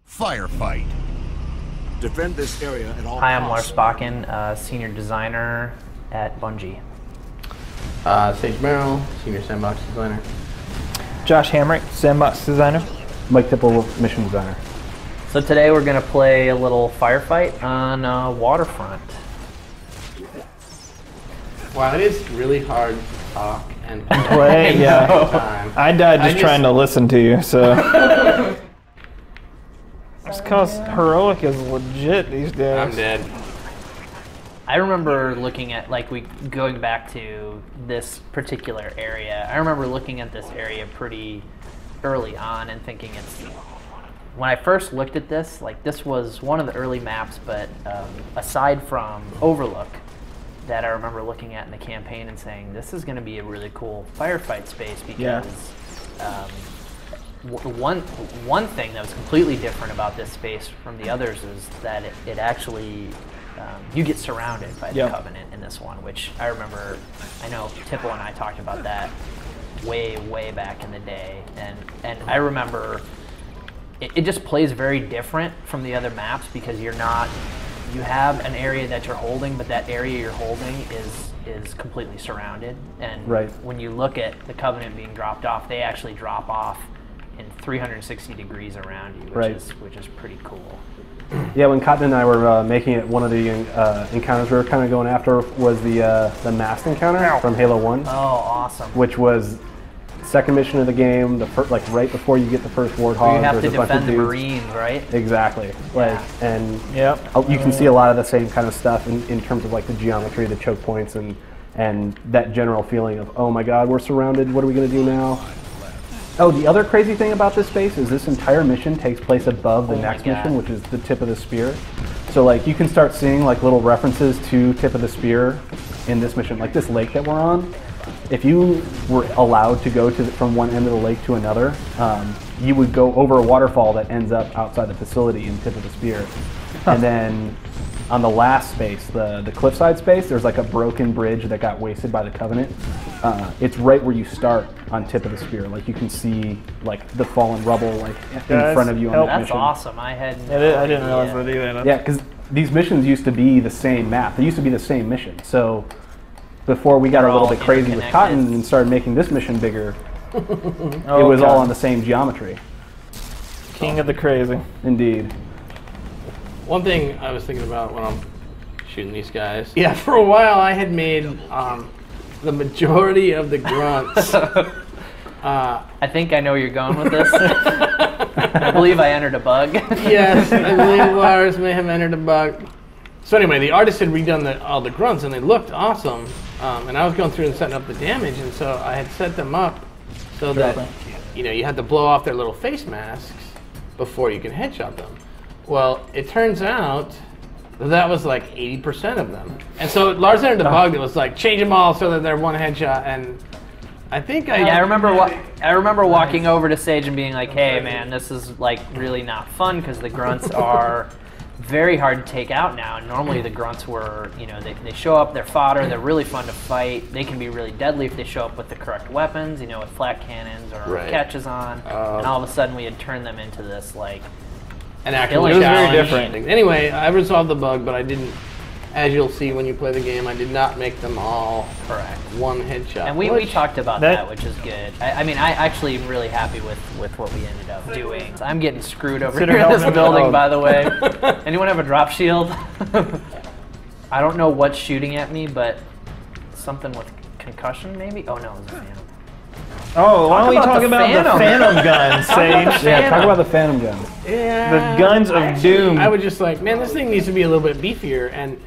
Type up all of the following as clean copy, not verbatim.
Firefight. Defend this area at all Hi, I'm Lars costs. Bakken, senior designer at Bungie. Sage Merrill, senior sandbox designer. Josh Hamrick, sandbox designer. Mike Tipple, mission designer. So today we're going to play a little Firefight on Waterfront. Wow, it is really hard to talk and Play, at the yeah. same time. I died just trying to listen to you, so. It's because heroic is legit these days. I'm dead. I remember looking at, going back to this particular area, I remember looking at this area pretty early on and thinking when I first looked at this, this was one of the early maps, but aside from Overlook, that I remember looking at in the campaign and saying, this is going to be a really cool firefight space because one thing that was completely different about this space from the others is that it actually, you get surrounded by the Covenant in this one, which I remember, I know Tipple and I talked about that way, way back in the day, and I remember it just plays very different from the other maps because you have an area that you're holding, but that area you're holding is completely surrounded. And when you look at the Covenant being dropped off, they actually drop off in 360 degrees around you, which is pretty cool. Yeah, when Cotton and I were making it, one of the encounters we were kind of going after was the masked encounter from Halo 1. Oh, awesome. Which was second mission of the game, right before you get the first Warthog. You have to there's a bunch defend of the dudes. Marines, right? Exactly. And you can see a lot of the same kind of stuff in terms of the geometry, the choke points, and that general feeling of, oh my god, we're surrounded, what are we going to do now? Oh, the other crazy thing about this space is this entire mission takes place above the next mission, which is the tip of the spear. So you can start seeing little references to tip of the spear in this mission, like this lake that we're on. If you were allowed to go from one end of the lake to another, you would go over a waterfall that ends up outside the facility in tip of the spear. And then on the last space, the cliffside space, there's a broken bridge that got wasted by the Covenant. It's right where you start on tip of the spear. You can see the fallen rubble in front of you on that mission. That's awesome. I didn't realize that either. Yeah, because these missions used to be the same map. They used to be the same mission. So before we got a little bit crazy with Cotton and started making this mission bigger, it was all on the same geometry. King of the crazy. Indeed. One thing I was thinking about when I'm shooting these guys. Yeah, for a while I had made the majority of the grunts. I think I know where you're going with this. I believe I entered a bug. Yes, I believe Lars may have entered a bug. So anyway, the artist had redone all the grunts and they looked awesome. And I was going through and setting up the damage, and so I had set them up so that you had to blow off their little face masks before you can headshot them. Well, it turns out that was 80% of them. And so Lars entered a bug that was change them all so that they're one headshot, and I think I remember walking over to Sage and being like, hey man, this is really not fun because the grunts are very hard to take out now. And normally the grunts were, they show up, they're fodder, they're really fun to fight. They can be really deadly if they show up with the correct weapons, with flat cannons or catches on. And all of a sudden we had turned them into this an actual challenge. Very different. Anyway, I resolved the bug, but I didn't, as you'll see when you play the game, I did not make them all one headshot. And we talked about that, which is good. I mean, I actually am really happy with what we ended up doing. I'm getting screwed over here in this building, by the way. Anyone have a drop shield? I don't know what's shooting at me, but something with concussion, maybe? Oh, no, it was a Phantom. Oh, why don't we talk about the Phantom guns, Sage? Yeah, talk about the Phantom guns. Yeah. The guns of doom. I was just man, this thing needs to be a little bit beefier. And,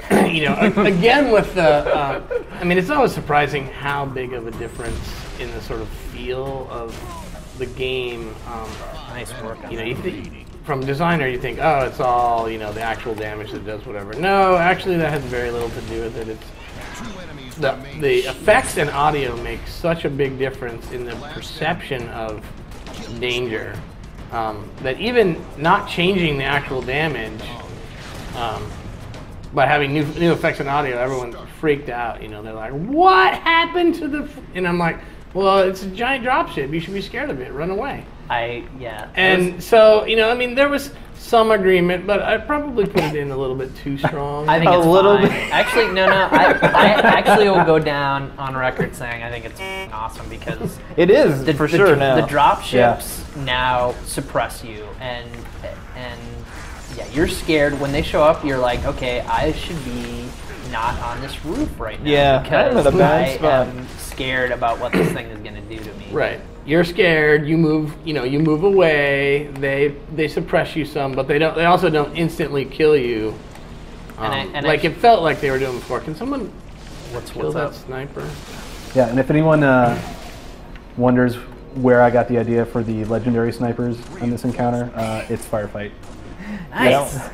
again with the, I mean, it's always surprising how big of a difference in the sort of feel of the game. Nice work. You think, from designer, you think, oh, it's all, the actual damage that does whatever. No, actually that has very little to do with it. It's the effects and audio make such a big difference in the perception of danger that even not changing the actual damage by having new effects and audio, everyone freaked out. You know, they're like, "What happened to the?" And I'm like, "Well, it's a giant dropship. You should be scared of it. Run away." And so, you know, I mean, there was some agreement, but I probably put it in a little bit too strong. I think it's a little bit. Actually, no. I actually will go down on record saying I think it's awesome because it is for sure now. The drop ships now suppress you, and yeah, you're scared when they show up. You're like, okay, I should be not on this roof right now. Yeah, because I'm in a bad spot. am scared about what this thing is going to do to me. Right. You're scared. You move. You know, you move away. They suppress you some, but they don't. They also don't instantly kill you. Like it felt like they were doing before. Can someone kill that sniper? Yeah, and if anyone wonders where I got the idea for the legendary snipers in this encounter, it's Firefight. Nice.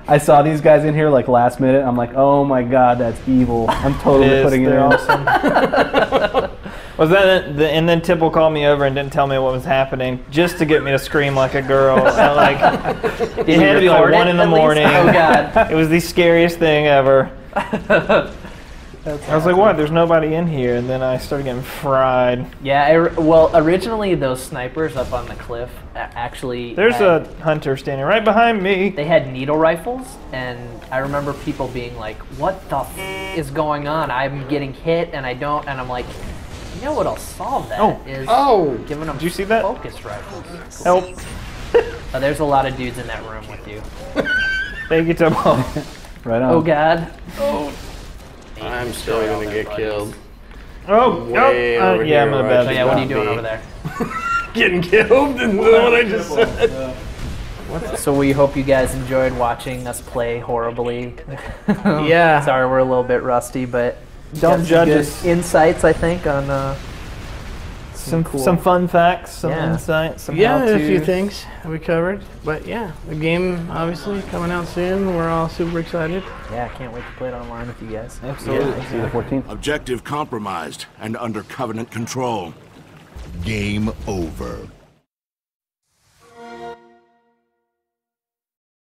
I saw these guys in here like last minute. I'm like, oh my god, that's evil. I'm totally putting it in. Awesome. Was that it? And then Tipple called me over and didn't tell me what was happening, just to get me to scream like a girl. It had to be like 1 in the morning. Oh god! It was the scariest thing ever. I was like, what? There's nobody in here. And then I started getting fried. Yeah, well, originally those snipers up on the cliff actually... There's a hunter standing right behind me. They had needle rifles, and I remember people being like, what the is going on? I'm getting hit, and I don't... And I'm like, you know what'll solve that is giving them Did you see that? focus rifles. Help. There's a lot of dudes in that room with you. Thank you, Tipple. Right on. Oh, God. Oh. I'm still gonna get killed. Yeah, I'm in a bad So yeah, what are you doing over there? Getting killed? Is what I just said. So we hope you guys enjoyed watching us play horribly. Yeah. Sorry, we're a little bit rusty, but don't judge us. Insights, I think, on some fun facts, some insights, some a few things we covered. But yeah, the game obviously coming out soon. We're all super excited. Yeah, I can't wait to play it online with you guys. Absolutely. See you the 14th. Objective compromised and under Covenant control. Game over.